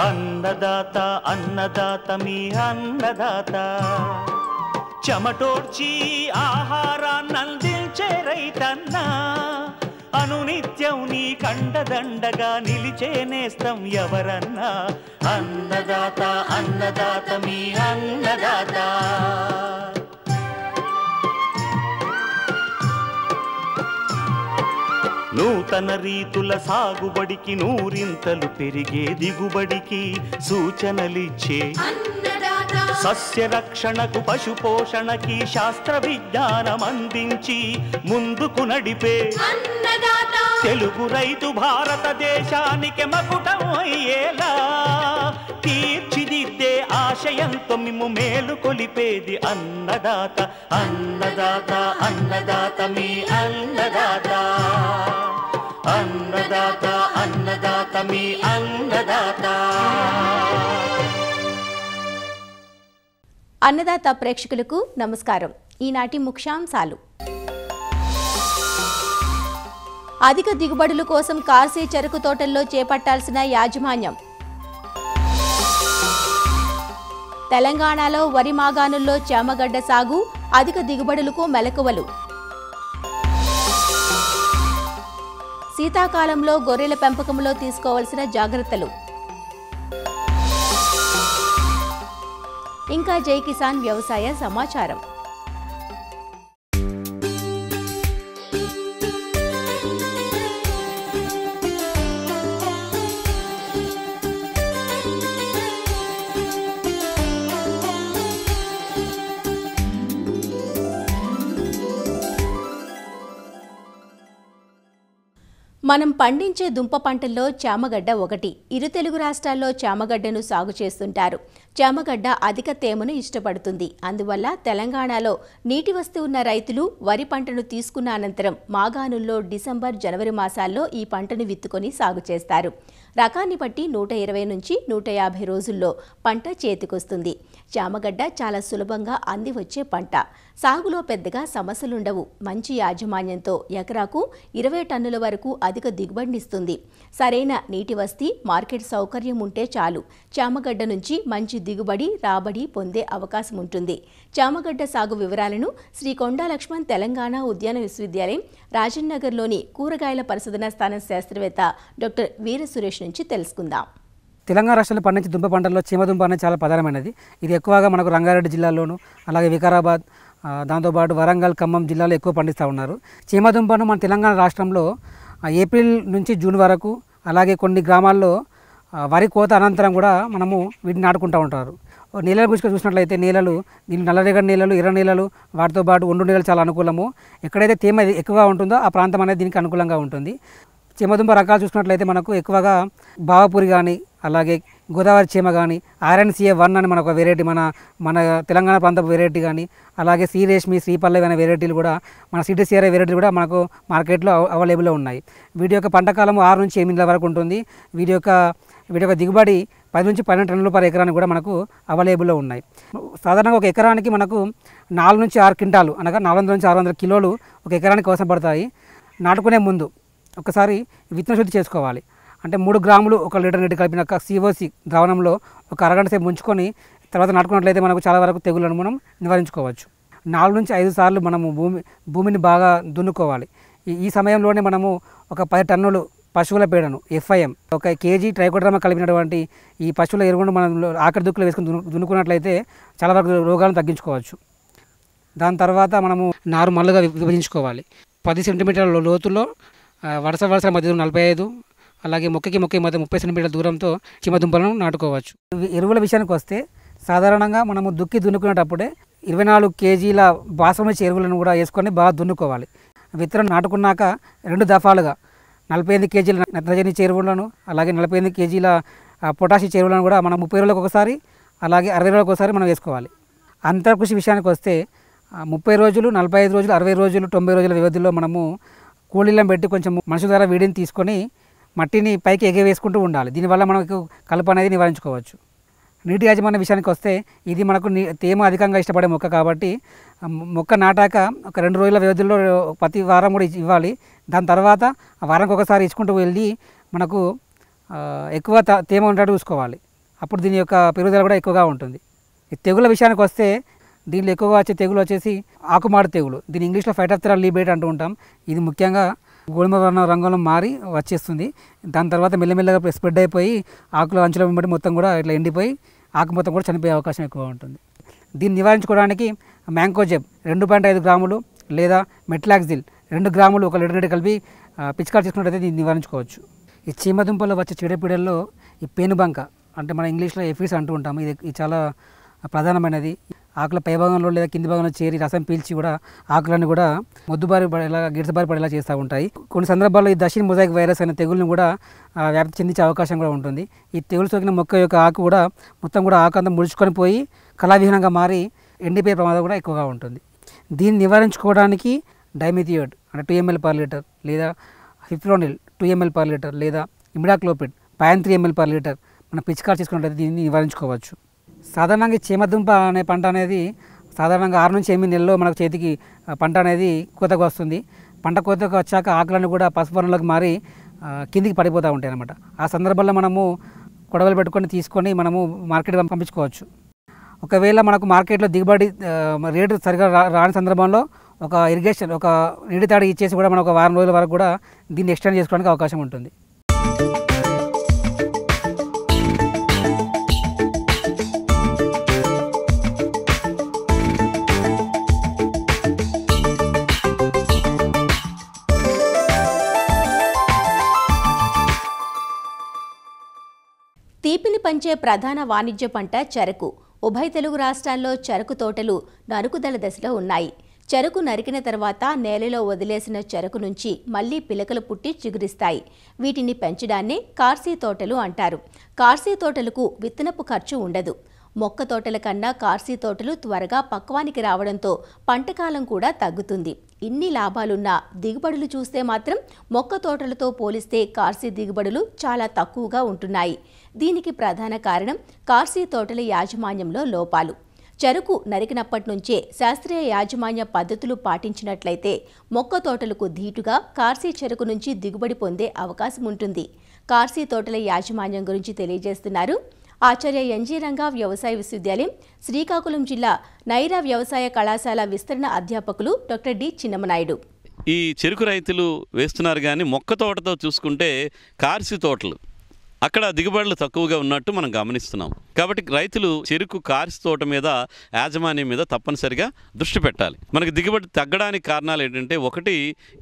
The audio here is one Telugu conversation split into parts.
అన్నదాత అన్నదాత మీ అన్నదాత చెమటోడ్చి ఆహారాన్నందించే రైతన్నా అనునిత్యం నీ కండదండగా నిలిచే నేస్తం ఎవరన్నా అన్నదాత అన్నదాత మీ అన్నదాత నూతన రీతుల సాగుబడికి నూరింతలు పెరిగే దిగుబడికి సూచనలిచ్చే సస్య రక్షణకు పశు పోషణకి శాస్త్ర విజ్ఞానం అందించి ముందుకు నడిపే తెలుగు రైతు భారతదేశానికి మకుటం అయ్యేలా తీర్చిదిద్దే ఆశయంతో మిమ్ము మేలు కొలిపేది అన్నదాత అన్నదాత అన్నదాత మీ అన్నదాత అన్నదాత అన్నదాత మీ అన్నదాత. అన్నదాత ప్రేక్షకులకు నమస్కారం. ఈనాటి ముఖ్యాంశాలు: అధిక దిగుబడుల కోసం కార్సీ చెరకు తోటల్లో చేపట్టాల్సిన యాజమాన్యం, తెలంగాణలో వరి మాగాణుల్లో చామగడ్డ సాగు అధిక దిగుబడులకు మెలకువలు, శీతాకాలంలో గొర్రెల పెంపకంలో తీసుకోవాల్సిన జాగ్రత్తలు, ఇంకా జై కిసాన్ వ్యవసాయ సమాచారం. మనం పండించే దుంప పంటల్లో చామగడ్డ ఒకటి. ఇరు తెలుగు రాష్ట్రాల్లో చామగడ్డను సాగు చేస్తుంటారు. చామగడ్డ అధిక తేమను ఇష్టపడుతుంది. అందువల్ల తెలంగాణలో నీటి వస్తూ ఉన్న రైతులు వరి పంటను తీసుకున్న అనంతరం మాగాణుల్లో డిసెంబర్ జనవరి మాసాల్లో ఈ పంటను విత్తుకొని సాగు చేస్తారు. రకాన్ని బట్టి 120 నుంచి 150 రోజుల్లో పంట చేతికొస్తుంది. చామగడ్డ చాలా సులభంగా అంది వచ్చే పంట. సాగులో పెద్దగా సమస్యలుండవు. మంచి యాజమాన్యంతో ఎకరాకు 20 టన్నుల వరకు అధిక దిగుబడినిస్తుంది. సరైన నీటి వస్తీ, మార్కెట్ సౌకర్యం ఉంటే చాలు చామగడ్డ నుంచి మంచి దిగుబడి, రాబడి పొందే అవకాశం ఉంటుంది. చామగడ్డ సాగు వివరాలను శ్రీ కొండా లక్ష్మణ్ తెలంగాణ ఉద్యాన విశ్వవిద్యాలయం రాజన్నగర్లోని కూరగాయల పరిశోధనా స్థానం శాస్త్రవేత్త డాక్టర్ వీర సురేష్ నుంచి తెలుసుకుందాం. తెలంగాణ రాష్ట్రంలో పండించే దుంప పంటల్లో చీమదుంప అనేది చాలా ప్రధానమైనది. ఇది ఎక్కువగా మనకు రంగారెడ్డి జిల్లాలోను, అలాగే వికారాబాద్, దాంతోపాటు వరంగల్, ఖమ్మం జిల్లాలో ఎక్కువ పండిస్తూ ఉన్నారు. చీమదుంపను మన తెలంగాణ రాష్ట్రంలో ఏప్రిల్ నుంచి జూన్ వరకు, అలాగే కొన్ని గ్రామాల్లో వరి కోత అనంతరం కూడా మనము వీటిని నాటుకుంటూ ఉంటారు. నేలల గురించి చూసినట్లయితే నేలలు నల్లరేగడి నేలలు, ఎర్ర నేలలు, వాటితో పాటు ఒండ్రు నేలలు చాలా అనుకూలము. ఎక్కడైతే తేమ ఎక్కువగా ఉంటుందో ఆ ప్రాంతం అనేది దీనికి అనుకూలంగా ఉంటుంది. చీమదుంప రకాలు చూసినట్లయితే మనకు ఎక్కువగా బావపూరి కానీ, అలాగే గోదావరి చీమ కానీ, RNCA1 అని మనకు వెరైటీ, మన తెలంగాణ ప్రాంత వెరైటీ కానీ, అలాగే శ్రీరేష్మి, శ్రీపల్లవి అనే వెరైటీలు కూడా, మన CTCRI వెరైటీలు కూడా మనకు మార్కెట్లో అవైలబుల్లో ఉన్నాయి. వీటి యొక్క పంట కాలం 6 నుంచి 8 నెలల వరకు ఉంటుంది. వీటి యొక్క దిగుబడి 10 నుంచి 12 టన్నులు పర్ ఎకరానికి కూడా మనకు అవైలబుల్లో ఉన్నాయి. సాధారణంగా ఒక ఎకరానికి మనకు 4 నుంచి 6 క్వింటాలు, అనగా 400 నుంచి 600 కిలోలు ఒక ఎకరానికి అవసరం పడతాయి. నాటుకునే ముందు ఒకసారి విత్తన శుద్ధి చేసుకోవాలి. అంటే 3 గ్రాములు 1 లీటర్ నీటి కలిపిన COC ద్రావణంలో ఒక అరగంట సేపు ఉంచుకొని తర్వాత నాటుకున్నట్లయితే మనకు చాలా వరకు తెగులను మనం నివారించుకోవచ్చు. 4 నుంచి 5 సార్లు మనము భూమిని బాగా దున్నుకోవాలి. ఈ సమయంలోనే మనము ఒక 10 టన్నులు పశువుల పేడను FIM, 1 కేజీ ట్రైకోడర్మా కలిపినటువంటి ఈ పశువుల ఎరువును మనం ఆఖరి దుక్కులు వేసుకుని దున్నుకున్నట్లయితే చాలా వరకు రోగాలను తగ్గించుకోవచ్చు. దాని తర్వాత మనము నారు మల్లుగా విభజించుకోవాలి. 10 సెంటీమీటర్ల లోతులో వరుస మధ్య 45, అలాగే మొక్కకి మధ్య 30 సెంటీమీటర్ల దూరంతో చీమదుంపలను నాటుకోవచ్చు. ఎరువుల విషయానికి వస్తే సాధారణంగా మనము దున్నుకునేటప్పుడే 24 కేజీల బాసమతి ఎరువులను కూడా వేసుకొని బాగా దున్నుకోవాలి. విత్తనం నాటుకున్నాక 2 దఫాలుగా 48 కేజీల నత్రజని ఎరువులను, అలాగే 48 కేజీల పొటాషియం ఎరువులను కూడా మనం 30 రోజులకు ఒకసారి, అలాగే 60 రోజులకు ఒకసారి మనం వేసుకోవాలి. అంతర్కృషి విషయానికి వస్తే 30 రోజులు, 45 రోజులు, 60 రోజులు, 90 రోజుల వ్యవధిలో మనము కూలీలను పెట్టి కొంచెం మనుషుల ద్వారా వీడిని తీసుకొని మట్టిని పైకి ఎగవేసుకుంటూ ఉండాలి. దీనివల్ల మనకు కలుపు అనేది నివారించుకోవచ్చు. నీటి యాజమాన్య విషయానికి వస్తే ఇది మనకు తేమ అధికంగా ఇష్టపడే మొక్క కాబట్టి మొక్క నాటాక ఒక 2 రోజుల వ్యవధిలో ప్రతి వారం కూడా ఇవ్వాలి. దాని తర్వాత వారానికి ఒకసారి ఇచ్చుకుంటూ వెళ్ళి మనకు ఎక్కువ తేమ ఉండేట్టు చూసుకోవాలి. అప్పుడు దీని యొక్క పెరుగుదల కూడా ఎక్కువగా ఉంటుంది. ఈ తెగుల విషయానికి వస్తే దీనిలో ఎక్కువగా వచ్చే తెగులు వచ్చేసి ఆకుమాడు తెగులు. దీని ఇంగ్లీష్లో ఫైటోప్తెరా లీబేట్ అంటూ ఉంటాం. ఇది ముఖ్యంగా గోధుమ వర్ణ రంగులో మారి వచ్చేస్తుంది. దాని తర్వాత మెల్లమెల్లగా స్ప్రెడ్ అయిపోయి ఆకుల అంచుల వెంబడి మొత్తం కూడా ఇట్లా ఎండిపోయి ఆకు మొత్తం కూడా చనిపోయే అవకాశం ఎక్కువ ఉంటుంది. దీన్ని నివారించుకోవడానికి మ్యాంకోజెబ్ 2.5 గ్రాములు లేదా మెట్లాక్సిల్ 2 గ్రాములు 1 లీటర్ నీటి కలిపి పిచికారి చేసుకున్నట్టయితే దీన్ని నివారించుకోవచ్చు. ఈ చీమదుంపలో వచ్చే చీడపీడల్లో ఈ పేనుబంక అంటే మన ఇంగ్లీష్లో ఎఫిడ్స్ అంటూ ఉంటాము. ఇది చాలా ప్రధానమైనది. ఆకుల పైభాగంలో లేదా కింది భాగంలో చేరి రసం పీల్చి కూడా ఆకులను కూడా మొద్దుబారి పడేలా గిడసబారి పడేలా చేస్తూ ఉంటాయి. కొన్ని సందర్భాల్లో ఈ దషిన్ మొజాయిక్ వైరస్ అనే తెగులను కూడా వ్యాప్తి చెందించే అవకాశం కూడా ఉంటుంది. ఈ తెగులు సోకిన మొక్క యొక్క ఆకు కూడా మొత్తం కూడా ఆకు అంతా ముడుచుకొని పోయి కళావిహీనంగా మారి ఎండిపోయే ప్రమాదం కూడా ఎక్కువగా ఉంటుంది. దీన్ని నివారించుకోవడానికి డైమిథియోడ్ అంటే 2 ml per లీటర్ లేదా ఫిప్రోనిల్ 2 ml per లీటర్ లేదా ఇమిడాక్లోపిడ్ 0.3 ml per లీటర్ మనం పిచికారి చేసుకున్నట్లయితే దీన్ని నివారించుకోవచ్చు. సాధారణంగా చీమదుంప అనే పంట అనేది సాధారణంగా 6 నుంచి 8 నెలల్లో మనకు చేతికి పంట అనేది కోతకు వస్తుంది. పంట కోతకు వచ్చాక ఆకులను కూడా పసుపు వర్ణంలోకి మారి కిందికి పడిపోతూ ఉంటాయి అన్నమాట. ఆ సందర్భంలో మనము కొడవలు పెట్టుకొని తీసుకొని మనము మార్కెట్ పంపించుకోవచ్చు. ఒకవేళ మనకు మార్కెట్లో దిగుబడి రేటు సరిగా రాని సందర్భంలో ఒక ఇరిగేషన్ ఒక నీటి తాడి ఇచ్చేసి కూడా మనం ఒక వారం రోజుల వరకు కూడా దీన్ని ఎక్స్టెండ్ చేసుకోవడానికి అవకాశం ఉంటుంది. తీపిని పంచే ప్రధాన వాణిజ్య పంట చెరకు. ఉభయ తెలుగు రాష్ట్రాల్లో చెరకు తోటలు నరుకుదల దశలో ఉన్నాయి. చెరకు నరికిన తర్వాత నేలలో వదిలేసిన చెరకు నుంచి మళ్లీ పిలకలు పుట్టి చిగురిస్తాయి. వీటిని పెంచడాన్నే కార్సీ తోటలు అంటారు. కార్సీ తోటలకు విత్తనపు ఖర్చు ఉండదు. మొక్క తోటల కన్నా కార్సీ తోటలు త్వరగా పక్వానికి రావడంతో పంటకాలం కూడా తగ్గుతుంది. ఇన్ని లాభాలున్నా దిగుబడులు చూస్తే మాత్రం మొక్క తోటలతో పోలిస్తే కార్సీ దిగుబడులు చాలా తక్కువగా ఉంటున్నాయి. దీనికి ప్రధాన కారణం కార్సీ తోటల యాజమాన్యంలో లోపాలు. చెరకు నరికినప్పటి నుంచే శాస్త్రీయ యాజమాన్య పద్ధతులు పాటించినట్లయితే మొక్క తోటలకు ధీటుగా కార్సీ చెరకు నుంచి దిగుబడి పొందే అవకాశం ఉంటుంది. కార్సీ తోటల యాజమాన్యం గురించి తెలియజేస్తున్నారు ఆచార్య ఎన్జీ రంగా వ్యవసాయ విశ్వవిద్యాలయం, శ్రీకాకుళం జిల్లా నైరా వ్యవసాయ కళాశాల విస్తరణ అధ్యాపకులు డాక్టర్ డి చిన్నమనాయుడు. ఈ చెరుకు రైతులు వేస్తున్నారు కానీ మొక్క తోటతో చూసుకుంటే కార్సీ తోటలు అక్కడ దిగుబడులు తక్కువగా ఉన్నట్టు మనం గమనిస్తున్నాం. కాబట్టి రైతులు చెరుకు కార్సీ తోట మీద యాజమాన్యం మీద తప్పనిసరిగా దృష్టి పెట్టాలి. మనకి దిగుబడి తగ్గడానికి కారణాలు ఏంటంటే, ఒకటి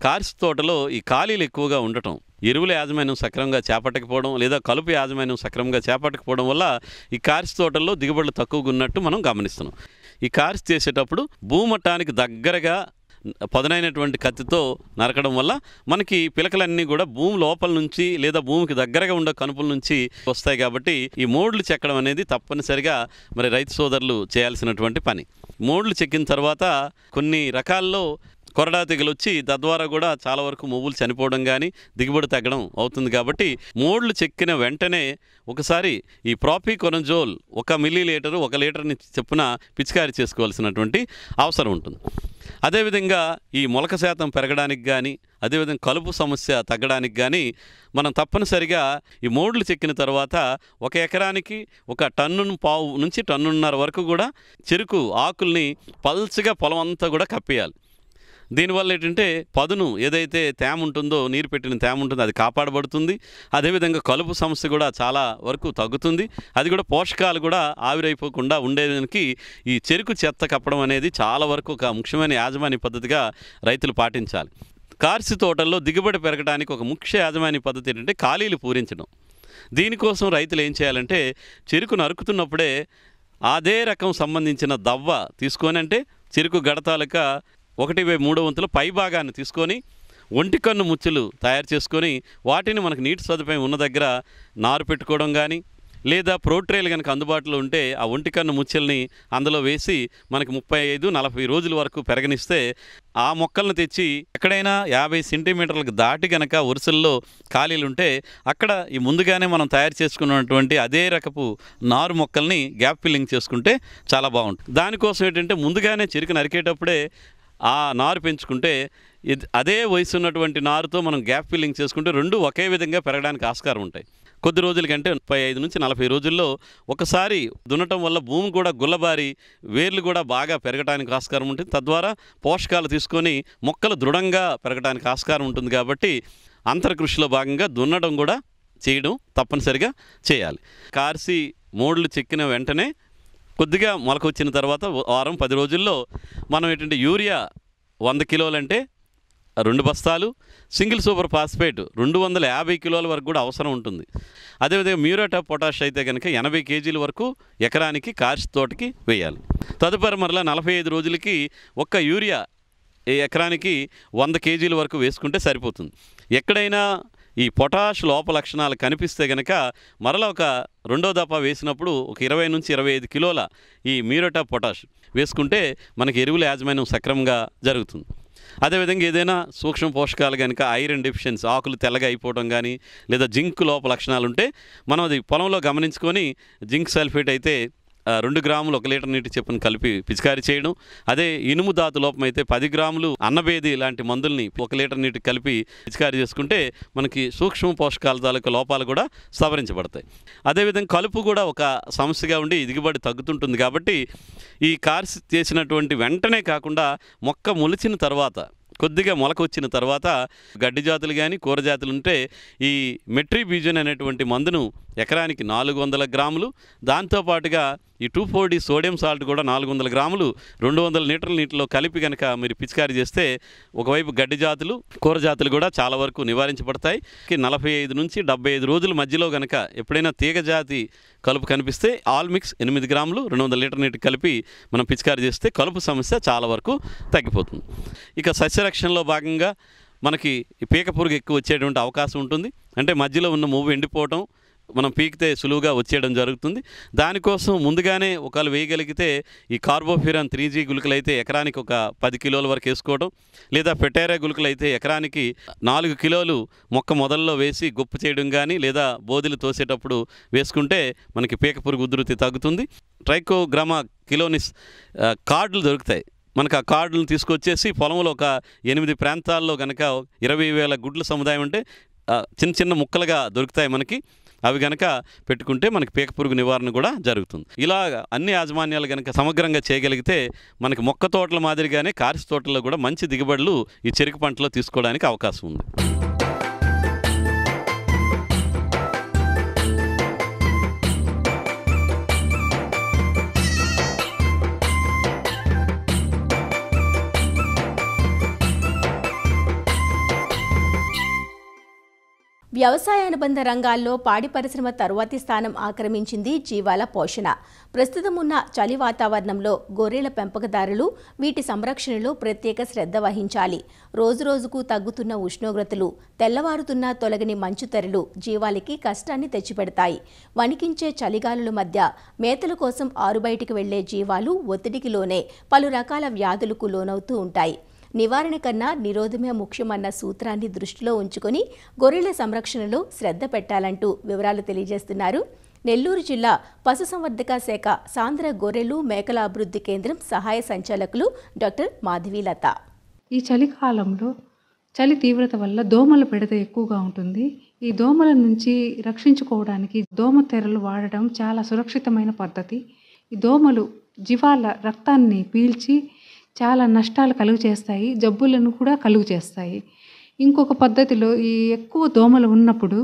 కార్సీ తోటలో ఈ ఖాళీలు ఎక్కువగా ఉండటం, ఎరువుల యాజమాన్యం సక్రమంగా చేపట్టకపోవడం లేదా కలుపు యాజమాన్యం సక్రమంగా చేపట్టకపోవడం వల్ల ఈ కార్సీ తోటల్లో దిగుబడులు తక్కువగా ఉన్నట్టు మనం గమనిస్తున్నాం. ఈ కార్సీ చేసేటప్పుడు భూమట్టానికి దగ్గరగా పదునైనటువంటి కత్తితో నరకడం వల్ల మనకి పిలకలన్నీ కూడా భూమి లోపల నుంచి లేదా భూమికి దగ్గరగా ఉండే కనుపుల నుంచి వస్తాయి. కాబట్టి ఈ మోడ్లు చెక్కడం అనేది తప్పనిసరిగా మరి రైతు సోదరులు చేయాల్సినటువంటి పని. మోడ్లు చెక్కిన తర్వాత కొన్ని రకాల్లో కొరడా తెగులు వచ్చి తద్వారా కూడా చాలా వరకు మొవ్వులు చనిపోవడం కానీ దిగుబడి తగ్గడం అవుతుంది. కాబట్టి మోడ్లు చెక్కిన వెంటనే ఒకసారి ఈ ప్రాపికొనజోల్ 1 మిల్లీలీటరు 1 లీటర్ని చొప్పున పిచికారీ చేసుకోవాల్సినటువంటి అవసరం ఉంటుంది. అదేవిధంగా ఈ మొలక శాతం పెరగడానికి కానీ అదేవిధంగా కలుపు సమస్య తగ్గడానికి కానీ మనం తప్పనిసరిగా ఈ మోడ్లు చెక్కిన తర్వాత 1 ఎకరానికి 1.5 టన్ను నుంచి 1.5 టన్నుల వరకు కూడా చెరుకు ఆకుల్ని పల్చగా పొలం అంతా కూడా కప్పేయాలి. దీనివల్ల ఏంటంటే పదును ఏదైతే తేమ ఉంటుందో, నీరు పెట్టిన తేమ ఉంటుందో అది కాపాడబడుతుంది. అదేవిధంగా కలుపు సమస్య కూడా చాలా వరకు తగ్గుతుంది. అది కూడా పోషకాలు కూడా ఆవిరైపోకుండా ఉండేదానికి ఈ చెరుకు చెత్త కప్పడం అనేది చాలా వరకు ఒక ముఖ్యమైన యాజమాన్య పద్ధతిగా రైతులు పాటించాలి. కార్సీ తోటల్లో దిగుబడి పెరగడానికి ఒక ముఖ్య యాజమాన్య పద్ధతి ఏంటంటే ఖాళీలు పూరించడం. దీనికోసం రైతులు ఏం చేయాలంటే, చెరుకు నరుకుతున్నప్పుడే అదే రకం సంబంధించిన దవ్వ తీసుకొని, అంటే చెరుకు గడతాలక 1/3 పై భాగాన్ని తీసుకొని ఒంటికన్ను ముచ్చులు తయారు చేసుకొని వాటిని మనకు నీటి సదుపాయం ఉన్న దగ్గర నారు పెట్టుకోవడం కానీ లేదా ప్రోట్రేలు కనుక అందుబాటులో ఉంటే ఆ ఒంటికన్ను ముచ్చెల్ని అందులో వేసి మనకి 35-40 రోజుల వరకు పెరగనిస్తే ఆ మొక్కలను తెచ్చి ఎక్కడైనా 50 సెంటీమీటర్లకు దాటి కనుక వరుసల్లో ఖాళీలు ఉంటే అక్కడ ఈ ముందుగానే మనం తయారు చేసుకున్నటువంటి అదే రకపు నారు మొక్కల్ని గ్యాప్ ఫిల్లింగ్ చేసుకుంటే చాలా బాగుంటుంది. దానికోసం ఏంటంటే ముందుగానే చెరుకు నరికేటప్పుడే ఆ నారు పెంచుకుంటే అదే వయసు ఉన్నటువంటి నారుతో మనం గ్యాప్ ఫిల్లింగ్ చేసుకుంటే రెండు ఒకే విధంగా పెరగడానికి ఆస్కారం ఉంటాయి. కొద్ది రోజుల కంటే 35 నుంచి 40 రోజుల్లో ఒకసారి దున్నటం వల్ల భూమి కూడా గుల్లబారి వేర్లు కూడా బాగా పెరగడానికి ఆస్కారం ఉంటుంది. తద్వారా పోషకాలు తీసుకొని మొక్కలు దృఢంగా పెరగడానికి ఆస్కారం ఉంటుంది. కాబట్టి అంతర్కృషిలో భాగంగా దున్నడం కూడా చేయడం తప్పనిసరిగా చేయాలి. కార్సి మోడ్లు చెక్కిన వెంటనే కొద్దిగా మొలక వచ్చిన తర్వాత వారం 10 రోజుల్లో మనం ఏంటంటే యూరియా 100 కిలోలంటే 2 బస్తాలు, సింగిల్ సూపర్ ఫాస్ఫేట్ 250 కిలోల వరకు కూడా అవసరం ఉంటుంది. అదేవిధంగా మ్యూరేట్ ఆఫ్ పొటాష్ అయితే కనుక 80 కేజీల వరకు ఎకరానికి కార్సి తోటకి వేయాలి. తదుపరి మరలా 45 రోజులకి ఒక్క యూరియా ఎకరానికి 100 కేజీల వరకు వేసుకుంటే సరిపోతుంది. ఎక్కడైనా ఈ పొటాష్ లోప లక్షణాలు కనిపిస్తే కనుక మరలా ఒక రెండో దఫా వేసినప్పుడు ఒక 20 నుంచి 25 కిలోల ఈ మ్యూరేట్ ఆఫ్ పొటాష్ వేసుకుంటే మనకి ఎరువుల యాజమాన్యం సక్రమంగా జరుగుతుంది. అదేవిధంగా ఏదైనా సూక్ష్మ పోషకాలు కనుక ఐరన్ డెఫిషియన్సీ, ఆకులు తెల్లగా అయిపోవడం కానీ లేదా జింక్ లోప లక్షణాలు ఉంటే మనం అది పొలంలో గమనించుకొని జింక్ సల్ఫేట్ అయితే 2 గ్రాములు 1 లీటర్ నీటి చొప్పున కలిపి పిచికారీ చేయడం. అదే ఇనుము ధాతు లోపం అయితే 10 గ్రాములు అన్నబేది లాంటి మందుల్ని 1 లీటర్ నీటి కలిపి పిచికారీ చేసుకుంటే మనకి సూక్ష్మ పోషకాల తాలూకు లోపాలు కూడా సవరించబడతాయి. అదేవిధంగా కలుపు కూడా ఒక సమస్యగా ఉండి దిగుబడి తగ్గుతుంటుంది. కాబట్టి ఈ కార్సి చేసినటువంటి వెంటనే కాకుండా మొక్క మొలిచిన తర్వాత కొద్దిగా మొలక వచ్చిన తర్వాత గడ్డి జాతులు కానీ కూర జాతులు ఉంటే ఈ మెట్రిబీజన్ అనేటువంటి మందును ఎకరానికి 400 గ్రాములు, దాంతోపాటుగా ఈ 2,4-D సోడియం సాల్ట్ కూడా 400 గ్రాములు 200 లీటర్ల నీటిలో కలిపి కనుక మీరు పిచికారీ చేస్తే ఒకవైపు గడ్డి జాతులు కూర జాతులు కూడా చాలా వరకు నివారించబడతాయి. 45 నుంచి 75 రోజుల మధ్యలో కనుక ఎప్పుడైనా తీగ జాతి కలుపు కనిపిస్తే ఆల్ మిక్స్ 8 గ్రాములు 200 లీటర్ నీటికి కలిపి మనం పిచికారీ చేస్తే కలుపు సమస్య చాలా వరకు తగ్గిపోతుంది. ఇక సస్యరక్షణలో భాగంగా మనకి పీక పురుగు ఎక్కువ వచ్చేటువంటి అవకాశం ఉంటుంది. అంటే మధ్యలో ఉన్న మువ్వు ఎండిపోవటం మనం పీకితే సులువుగా వచ్చేయడం జరుగుతుంది. దానికోసం ముందుగానే ఒకవేళ వేయగలిగితే ఈ కార్బోఫ్యూరాన్ 3G గుళికలు అయితే ఎకరానికి ఒక 10 కిలోల వరకు వేసుకోవడం, లేదా ఫెటేరియా గుళికలు అయితే ఎకరానికి 4 కిలోలు మొక్క మొదల్లో వేసి గుప్పు చేయడం కానీ లేదా బోధులు తోసేటప్పుడు వేసుకుంటే మనకి పీక పురుగు ఉధృతి తగ్గుతుంది. ట్రైకోగ్రామా కిలోనిస్ కార్డులు దొరుకుతాయి. మనకు ఆ కార్డులను తీసుకొచ్చేసి పొలంలో ఒక 8 ప్రాంతాల్లో కనుక 20,000 గుడ్ల సముదాయం అంటే చిన్న చిన్న ముక్కలుగా దొరుకుతాయి మనకి. అవి కనుక పెట్టుకుంటే మనకి పీక పురుగు నివారణ కూడా జరుగుతుంది. ఇలా అన్ని యాజమాన్యాలు కనుక సమగ్రంగా చేయగలిగితే మనకి మొక్క తోటల మాదిరిగానే కార్సి తోటల్లో కూడా మంచి దిగుబడులు ఈ చెరుకు పంటలో తీసుకోవడానికి అవకాశం ఉంది. వ్యవసాయ అనుబంధ రంగాల్లో పాడి పరిశ్రమ తరువాతి స్థానం ఆక్రమించింది జీవాల పోషణ. ప్రస్తుతం ఉన్న చలి వాతావరణంలో గొర్రెల పెంపకదారులు వీటి సంరక్షణలో ప్రత్యేక శ్రద్ధ వహించాలి. రోజురోజుకు తగ్గుతున్న ఉష్ణోగ్రతలు, తెల్లవారుతున్న తొలగని మంచుతెరలు జీవాలకి కష్టాన్ని తెచ్చిపెడతాయి. వణికించే చలిగాలుల మధ్య మేతల కోసం ఆరుబయటికి వెళ్లే జీవాలు ఒత్తిడికి లోనే పలు రకాల వ్యాధులకు లోనవుతూ ఉంటాయి. నివారణ కన్నా నిరోధమే ముఖ్యమన్న సూత్రాన్ని దృష్టిలో ఉంచుకొని గొర్రెల సంరక్షణలో శ్రద్ధ పెట్టాలంటూ వివరాలు తెలియజేస్తున్నారు నెల్లూరు జిల్లా పశుసంవర్ధక శాఖ సాంద్ర గొర్రెలు మేకల అభివృద్ధి కేంద్రం సహాయ సంచాలకులు డాక్టర్ మాధవీలత. ఈ చలికాలంలో చలి తీవ్రత వల్ల దోమల బెడద ఎక్కువగా ఉంటుంది. ఈ దోమల నుంచి రక్షించుకోవడానికి దోమ తెరలు వాడడం చాలా సురక్షితమైన పద్ధతి. ఈ దోమలు జీవాల రక్తాన్ని పీల్చి చాలా నష్టాలు కలుగు చేస్తాయి, జబ్బులను కూడా కలుగు చేస్తాయి. ఇంకొక పద్ధతిలో ఈ ఎక్కువ దోమలు ఉన్నప్పుడు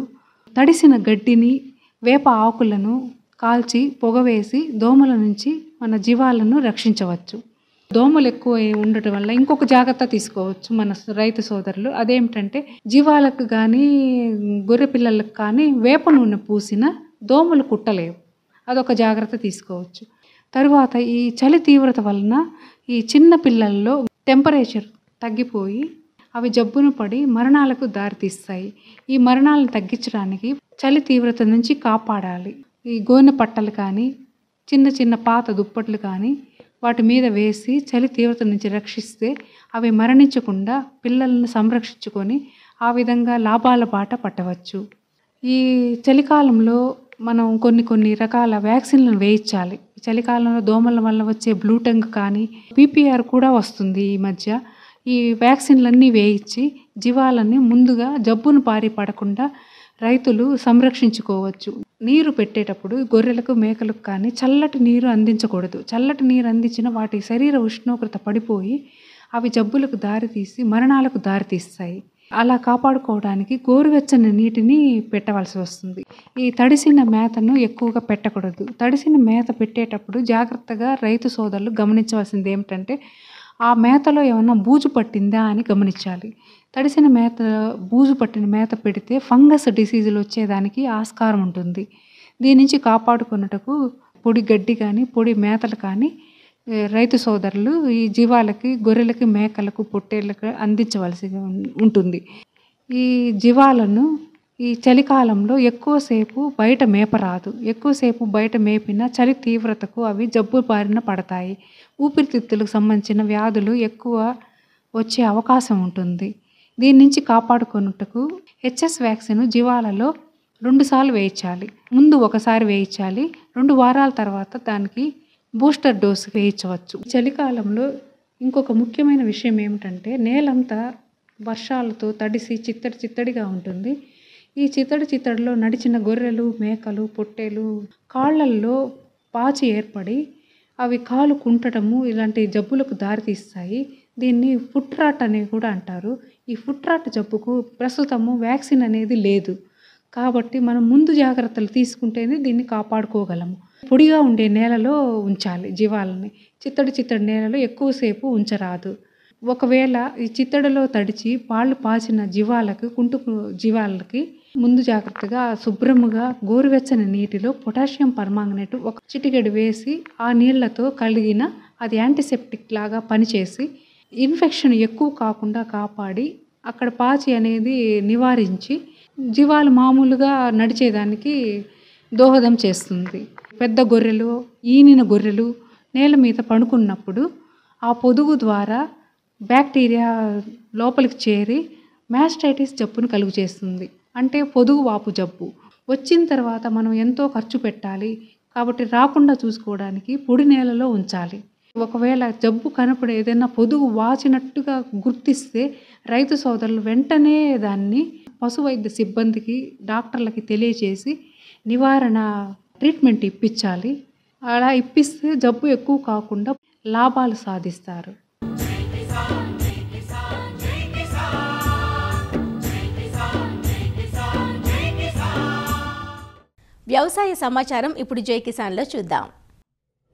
తడిసిన గడ్డిని వేప ఆకులను కాల్చి పొగవేసి దోమల నుంచి మన జీవాలను రక్షించవచ్చు. దోమలు ఎక్కువ ఉండటం వల్ల ఇంకొక జాగ్రత్త తీసుకోవచ్చు మన రైతు సోదరులు. అదేమిటంటే జీవాలకు కానీ గొర్రె పిల్లలకు కానీ వేప నూనె పూసిన దోమలు కుట్టలేవు. అదొక జాగ్రత్త తీసుకోవచ్చు. తరువాత ఈ చలి తీవ్రత వలన ఈ చిన్న పిల్లల్లో టెంపరేచర్ తగ్గిపోయి అవి జబ్బును పడి మరణాలకు దారితీస్తాయి. ఈ మరణాలను తగ్గించడానికి చలి తీవ్రత నుంచి కాపాడాలి. ఈ గోనె పట్టలు కానీ చిన్న చిన్న పాత దుప్పట్లు కానీ వాటి మీద వేసి చలి తీవ్రత నుంచి రక్షిస్తే అవి మరణించకుండా పిల్లలను సంరక్షించుకొని ఆ విధంగా లాభాల బాట పట్టవచ్చు. ఈ చలికాలంలో మనం కొన్ని రకాల వ్యాక్సిన్లను వేయించాలి. చలికాలంలో దోమల వల్ల వచ్చే బ్లూటంగ్ కానీ PPR కూడా వస్తుంది. ఈ మధ్య ఈ వ్యాక్సిన్లన్నీ వేయించి జీవాలని ముందుగా జబ్బును బారి పడకుండా రైతులు సంరక్షించుకోవచ్చు. నీరు పెట్టేటప్పుడు గొర్రెలకు మేకలకు కానీ చల్లటి నీరు అందించకూడదు. చల్లటి నీరు అందించిన వాటి శరీర ఉష్ణోగ్రత పడిపోయి అవి జబ్బులకు దారితీసి మరణాలకు దారితీస్తాయి. అలా కాపాడుకోవడానికి గోరువెచ్చని నీటిని పెట్టవలసి వస్తుంది. ఈ తడిసిన మేతను ఎక్కువగా పెట్టకూడదు. తడిసిన మేత పెట్టేటప్పుడు జాగ్రత్తగా రైతు సోదరులు గమనించవలసింది ఏమిటంటే ఆ మేతలో ఏమన్నా బూజు పట్టిందా అని గమనించాలి. తడిసిన మేత బూజు పట్టిన మేత పెడితే ఫంగస్ డిసీజులు వచ్చేదానికి ఆస్కారం ఉంటుంది. దీని నుంచి కాపాడుకున్నటకు పొడి గడ్డి కానీ పొడి మేతలు కానీ రైతు సోదరులు ఈ జీవాలకి గొర్రెలకి మేకలకు పొట్టేళ్ళకి అందించవలసి ఉంటుంది. ఈ జీవాలను ఈ చలికాలంలో ఎక్కువసేపు బయట మేపరాదు. ఎక్కువసేపు బయట మేపిన చలి తీవ్రతకు అవి జబ్బు బారిన పడతాయి. ఊపిరితిత్తులకు సంబంధించిన వ్యాధులు ఎక్కువ వచ్చే అవకాశం ఉంటుంది. దీని నుంచి కాపాడుకున్నట్టుకు హెచ్ఎస్ వ్యాక్సిన్ జీవాలలో 2 సార్లు వేయించాలి. ముందు ఒకసారి వేయించాలి. 2 వారాల తర్వాత దానికి బూస్టర్ డోసు వేయించవచ్చు. చలికాలంలో ఇంకొక ముఖ్యమైన విషయం ఏమిటంటే నేలంతా వర్షాలతో తడిసి చిత్తడిగా ఉంటుంది. ఈ చిత్తడిలో నడిచిన గొర్రెలు మేకలు పొట్టేలు కాళ్ళల్లో పాచి ఏర్పడి అవి కాలు కుంటడము ఇలాంటి జబ్బులకు దారితీస్తాయి. దీన్ని ఫుట్ రాట్ అని కూడా అంటారు. ఈ ఫుట్ రాట్ జబ్బుకు ప్రస్తుతము వ్యాక్సిన్ అనేది లేదు. కాబట్టి మనం ముందు జాగ్రత్తలు తీసుకుంటేనే దీన్ని కాపాడుకోగలము. పొడిగా ఉండే నేలలో ఉంచాలి జీవాలని. చిత్తడి నేలలో ఎక్కువసేపు ఉంచరాదు. ఒకవేళ ఈ చిత్తడిలో తడిచి పాళ్ళు పాచిన జీవాలకి ముందు జాగ్రత్తగా శుభ్రముగా గోరువెచ్చని నీటిలో పొటాషియం పర్మాంగనేట్ ఒక చిటికెడు వేసి ఆ నీళ్లతో కలిగిన అది యాంటీసెప్టిక్ లాగా పనిచేసి ఇన్ఫెక్షన్ ఎక్కువ కాకుండా కాపాడి అక్కడ పాచి అనేది నివారించి జీవాలు మామూలుగా నడిచేదానికి దోహదం చేస్తుంది. పెద్ద గొర్రెలు ఈనిన గొర్రెలు నేల మీద పడుకున్నప్పుడు ఆ పొదుగు ద్వారా బ్యాక్టీరియా లోపలికి చేరి మ్యాస్టైటిస్ జబ్బును కలుగు చేస్తుంది. అంటే పొదుగు వాపు జబ్బు వచ్చిన తర్వాత మనం ఎంతో ఖర్చు పెట్టాలి. కాబట్టి రాకుండా చూసుకోవడానికి పొడి నేలలో ఉంచాలి. ఒకవేళ జబ్బు కనపడే ఏదైనా పొదుగు వాచినట్టుగా గుర్తిస్తే రైతు సోదరులు వెంటనే దాన్ని పశు వైద్య సిబ్బందికి డాక్టర్లకి తెలియచేసి నివారణ ట్రీట్మెంట్ ఇప్పించాలి. అలా ఇప్పిస్తే జబ్బు ఎక్కువ కాకుండా లాభాలు సాధిస్తారు. వ్యవసాయ సమాచారం ఇప్పుడు జై కిసాన్లో చూద్దాం.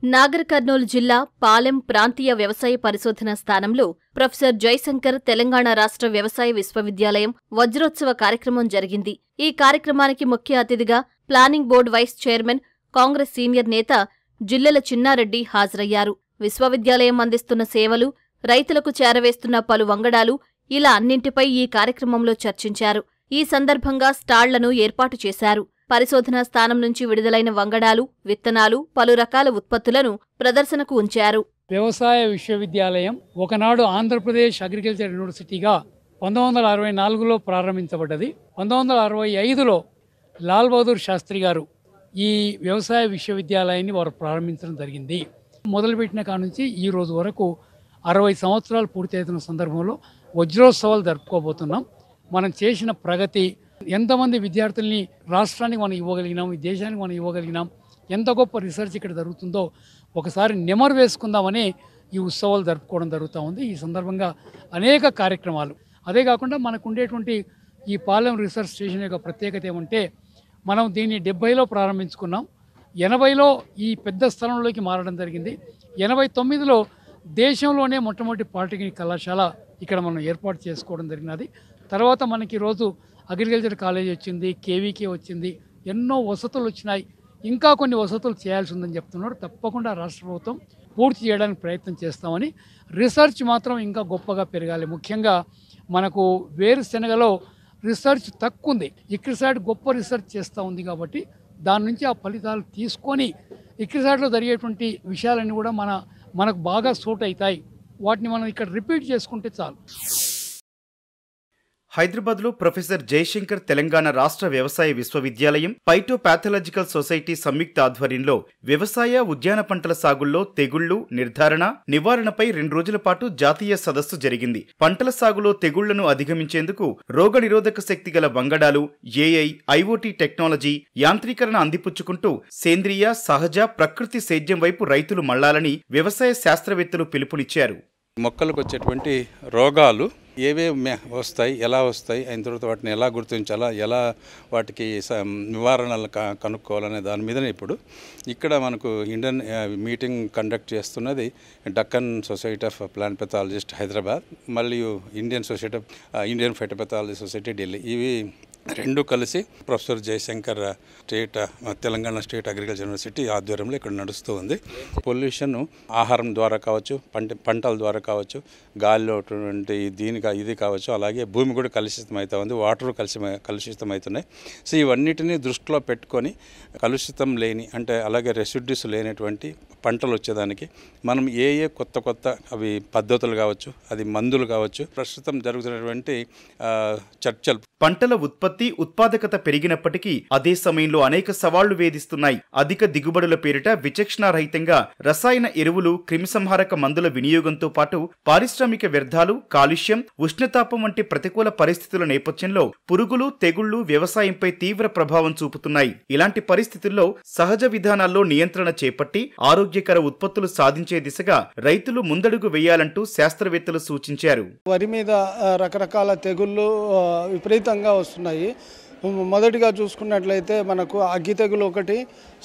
నాగర్ కర్నూలు జిల్లా పాలెం ప్రాంతీయ వ్యవసాయ పరిశోధన స్థానంలో ప్రొఫెసర్ జయశంకర్ తెలంగాణ రాష్ట్ర వ్యవసాయ విశ్వవిద్యాలయం వజ్రోత్సవ కార్యక్రమం జరిగింది. ఈ కార్యక్రమానికి ముఖ్య అతిథిగా planning board vice chairman Congress senior నేత జిల్లెల చిన్నారెడ్డి హాజరయ్యారు. విశ్వవిద్యాలయం అందిస్తున్న సేవలు, రైతులకు చేరవేస్తున్న పలు వంగడాలు ఇలా అన్నింటిపై ఈ కార్యక్రమంలో చర్చించారు. ఈ సందర్భంగా స్టాళ్లను ఏర్పాటు చేశారు. పరిశోధనా స్థానం నుంచి విడుదలైన వంగడాలు, విత్తనాలు, పలు రకాల ఉత్పత్తులను ప్రదర్శనకు ఉంచారు. వ్యవసాయ విశ్వవిద్యాలయం ఒకనాడు ఆంధ్రప్రదేశ్ అగ్రికల్చర్ యూనివర్సిటీగా 1964లో ప్రారంభించబడ్డది. 1965లో లాల్ బహదూర్ శాస్త్రి గారు ఈ వ్యవసాయ విశ్వవిద్యాలయాన్ని వారు ప్రారంభించడం జరిగింది. మొదలుపెట్టిన కాడ నుంచి ఈ రోజు వరకు 60 సంవత్సరాలు పూర్తవుతున్న సందర్భంలో వజ్రోత్సవాలు జరుపుకోబోతున్నాం. మనం చేసిన ప్రగతి, ఎంతమంది విద్యార్థుల్ని రాష్ట్రానికి మనం ఇవ్వగలిగినాం, ఈ దేశానికి మనం ఇవ్వగలిగినాం, ఎంత గొప్ప రీసెర్చ్ ఇక్కడ జరుగుతుందో ఒకసారి నెమరు వేసుకుందామని ఈ ఉత్సవాలు జరుపుకోవడం జరుగుతూ ఉంది. ఈ సందర్భంగా అనేక కార్యక్రమాలు, అదే కాకుండా మనకు ఉండేటువంటి ఈ పాలెం రీసెర్చ్ స్టేషన్ యొక్క ప్రత్యేకత ఏమంటే మనం దీన్ని 70లో ప్రారంభించుకున్నాం. 80లో ఈ పెద్ద స్థలంలోకి మారడం జరిగింది. 89లో దేశంలోనే మొట్టమొదటి పాలిటెక్నిక్ కళాశాల ఇక్కడ మనం ఏర్పాటు చేసుకోవడం జరిగినది. తర్వాత మనకి ఈరోజు అగ్రికల్చర్ కాలేజ్ వచ్చింది, కేవీకే వచ్చింది, ఎన్నో వసతులు వచ్చినాయి. ఇంకా కొన్ని వసతులు చేయాల్సి ఉందని చెప్తున్నారు. తప్పకుండా రాష్ట్ర ప్రభుత్వం పూర్తి చేయడానికి ప్రయత్నం చేస్తామని. రీసెర్చ్ మాత్రం ఇంకా గొప్పగా పెరగాలి. ముఖ్యంగా మనకు వేరుశెనగలో రీసెర్చ్ తక్కువ ఉంది, ఇక్రిసాట్ గొప్ప రీసెర్చ్ చేస్తూ ఉంది. కాబట్టి దాని నుంచి ఆ ఫలితాలు తీసుకొని ఇక్రిసాట్లో జరిగేటువంటి విషయాలన్నీ కూడా మనకు బాగా సూట్ అవుతాయి. వాటిని మనం ఇక్కడ రిపీట్ చేసుకుంటే చాలు. హైదరాబాద్లో ప్రొఫెసర్ జయశంకర్ తెలంగాణ రాష్ట్ర వ్యవసాయ విశ్వవిద్యాలయం, ఫైటోపాథలాజికల్ సొసైటీ సంయుక్త ఆధ్వర్యంలో వ్యవసాయ, ఉద్యాన పంటల సాగుల్లో తెగుళ్లు నిర్ధారణ, నివారణపై 2 రోజుల పాటు జాతీయ సదస్సు జరిగింది. పంటల సాగులో తెగుళ్లను అధిగమించేందుకు రోగనిరోధక శక్తి గల వంగడాలు, ఏఐ, ఐఓటీ టెక్నాలజీ, యాంత్రీకరణ అందిపుచ్చుకుంటూ సేంద్రియ, సహజ, ప్రకృతి సేద్యం వైపు రైతులు మళ్లాలని వ్యవసాయ శాస్త్రవేత్తలు పిలుపునిచ్చారు. మొక్కలకు వచ్చేటువంటి రోగాలు ఏవేవి వస్తాయి, ఎలా వస్తాయి, అయిన తర్వాత వాటిని ఎలా గుర్తించాలా, ఎలా వాటికి నివారణలు కనుక్కోవాలనే దాని మీదనే ఇప్పుడు ఇక్కడ మనకు ఇండియన్ మీటింగ్ కండక్ట్ చేస్తున్నది Deccan society of plant pathologist Hyderabad, మరియు ఇండియన్ ఫైటోపాథాలజీ సొసైటీ ఢిల్లీ. ఇవి 2 కలిసి professor Jayashankar Telangana state agriculture university ఆధ్వర్యంలో ఇక్కడ నడుస్తూ ఉంది. పొల్యూషన్ ఆహారం ద్వారా కావచ్చు, పంటల ద్వారా కావచ్చు, గాలిలో ఇది కావచ్చు, అలాగే భూమి కూడా కలుషితమవుతూ ఉంది, వాటర్ కలుషితమవుతున్నాయి. సో ఇవన్నిటినీ దృష్టిలో పెట్టుకొని కలుషితం లేని అంటే అలాగే రెసిడ్యూస్ లేనటువంటి పంటలు వచ్చేదానికి మనం ఏ కొత్త అవి పద్ధతులు కావచ్చు, అది మందులు కావచ్చు, ప్రస్తుతం జరుగుతున్నటువంటి చర్చలు. పంటల ఉత్పత్తి, ఉత్పాదకత పెరిగినప్పటికీ అదే సమయంలో అనేక సవాళ్లు వేధిస్తున్నాయి. అధిక దిగుబడుల పేరిట విచక్షణారహితంగా రసాయన ఎరువులు, క్రిమిసంహారక మందుల వినియోగంతో పాటు పారిశ్రామిక వ్యర్థాలు, కాలుష్యం, ఉష్ణతాపం వంటి ప్రతికూల పరిస్థితుల నేపథ్యంలో పురుగులు, తెగుళ్లు వ్యవసాయంపై తీవ్ర ప్రభావం చూపుతున్నాయి. ఇలాంటి పరిస్థితుల్లో సహజ విధానాల్లో నియంత్రణ చేపట్టి ఆరోగ్యకర ఉత్పత్తులు సాధించే దిశగా రైతులు ముందడుగు వేయాలంటూ శాస్త్రవేత్తలు సూచించారు. వరి మీద రకరకాల తెగుళ్లు విపరీతంగా వస్తున్నాయి. మొదటిగా చూసుకున్నట్లయితే మనకు అగ్గి తెగులు ఒకటి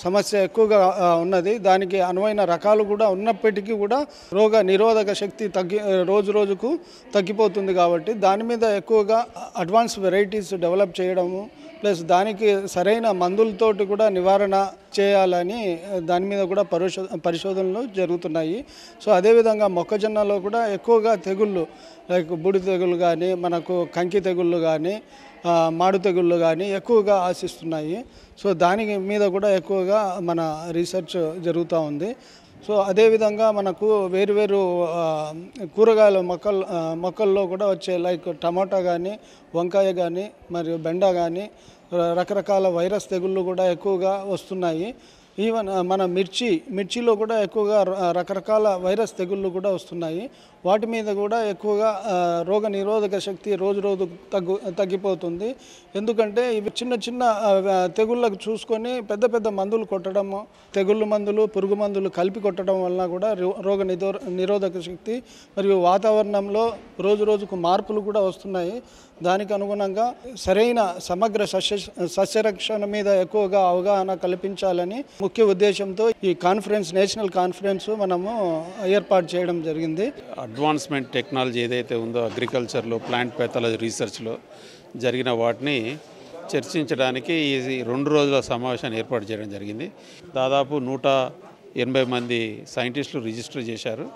సమస్య ఎక్కువగా ఉన్నది. దానికి అనువైన రకాలు కూడా ఉన్నప్పటికీ కూడా రోగ నిరోధక శక్తి రోజు రోజుకు తగ్గిపోతుంది. కాబట్టి దాని మీద ఎక్కువగా అడ్వాన్స్ వెరైటీస్ డెవలప్ చేయడము, ప్లస్ దానికి సరైన మందులతోటి కూడా నివారణ చేయాలని దాని మీద కూడా పరిశోధనలు జరుగుతున్నాయి. సో అదేవిధంగా మొక్కజొన్నలో కూడా ఎక్కువగా తెగుళ్ళు లైక్ బూడి తెగుళ్ళు కానీ, మనకు కంకి తెగుళ్ళు కానీ, మాడు తెగుళ్ళు కానీ ఎక్కువగా ఆశిస్తున్నాయి. సో దాని మీద కూడా ఎక్కువగా మన రీసెర్చ్ జరుగుతూ ఉంది. సో అదేవిధంగా మనకు వేరువేరు కూరగాయల మొక్కల్లో కూడా వచ్చే లైక్ టమాటా కానీ, వంకాయ కానీ, మరియు బెండ కానీ రకరకాల వైరస్ తెగుళ్ళు కూడా ఎక్కువగా వస్తున్నాయి. ఈవెన్ మన మిర్చిలో కూడా ఎక్కువగా రకరకాల వైరస్ తెగుళ్ళు కూడా వస్తున్నాయి. వాటి మీద కూడా ఎక్కువగా రోగ నిరోధక శక్తి రోజు తగ్గిపోతుంది. ఎందుకంటే ఇవి చిన్న తెగుళ్ళకు చూసుకొని పెద్ద మందులు కొట్టడము, తెగుళ్ళు మందులు, పురుగు మందులు కలిపి కొట్టడం వలన కూడా రోగ నిరోధక శక్తి మరియు వాతావరణంలో రోజుకు మార్పులు కూడా వస్తున్నాయి. దానికి అనుగుణంగా సరైన సమగ్ర సస్యరక్షణ మీద ఎక్కువగా అవగాహన కల్పించాలని ముఖ్య ఉద్దేశంతో ఈ నేషనల్ కాన్ఫరెన్స్ మనము ఏర్పాటు చేయడం జరిగింది. అడ్వాన్స్మెంట్ టెక్నాలజీ ఏదైతే ఉందో అగ్రికల్చర్లో, ప్లాంట్ పెథాలజీ రీసెర్చ్లో జరిగిన వాటిని చర్చించడానికి ఈ 2 రోజుల సమావేశాన్ని ఏర్పాటు చేయడం జరిగింది. దాదాపు 180 మంది సైంటిస్టులు రిజిస్టర్ చేశారు.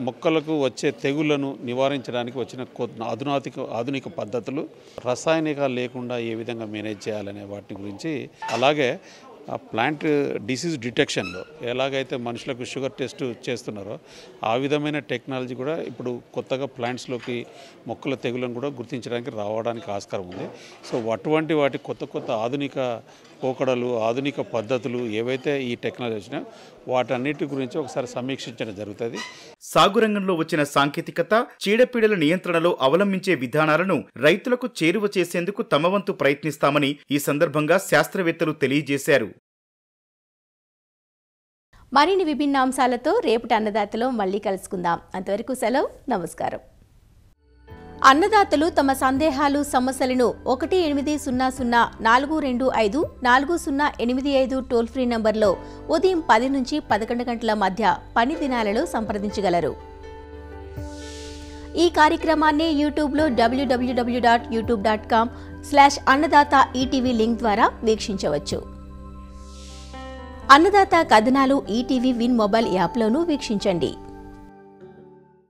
మొక్కలకు వచ్చే తెగుళ్లను నివారించడానికి వచ్చిన ఆధునిక పద్ధతులు, రసాయనికాలు లేకుండా ఏ విధంగా మేనేజ్ చేయాలనే వాటి గురించి, అలాగే ఆ ప్లాంట్ డిసీజ్ డిటెక్షన్లో ఎలాగైతే మనుషులకు షుగర్ టెస్ట్ చేస్తున్నారో ఆ విధమైన టెక్నాలజీ కూడా ఇప్పుడు కొత్తగా ప్లాంట్స్లోకి మొక్కల తెగులను కూడా గుర్తించడానికి రావడానికి ఆస్కారం ఉంది. సో అటువంటి వాటి కొత్త ఆధునిక పోకడలు, ఆధునిక పద్ధతులు ఏవైతే ఈ టెక్నాలజీ వచ్చినా వాటన్నిటి గురించి ఒకసారి సమీక్షించడం జరుగుతుంది. సాగు రంగంలో వచ్చిన సాంకేతికత, చీడపీడల నియంత్రణలో అవలంబించే విధానాలను రైతులకు చేరువ చేసేందుకు తమ వంతు ప్రయత్నిస్తామని ఈ సందర్భంగా శాస్త్రవేత్తలు తెలియజేశారు. మరిన్ని విభిన్న అంశాలతో రేపటి అన్నదాతలో మళ్ళీ కలుసుకుందాం. అంతవరకు సెలవు, నమస్కారం. అన్నదాతలు తమ సందేహాలు, సమస్యలను 1800-425-4085 టోల్ ఫ్రీ నంబర్లో ఉదయం 10 నుంచి 11 గంటల మధ్య పని దినాలలో సంప్రదించగలరు. ఈ కార్యక్రమాన్ని యూట్యూబ్లో www.youtube.com/అన్నదాత ఈటీవీ లింక్ ద్వారా వీక్షించవచ్చు. అన్నదాత కథనాలు ఈటీవీ విన్ మొబైల్ యాప్లోనూ వీక్షించండి.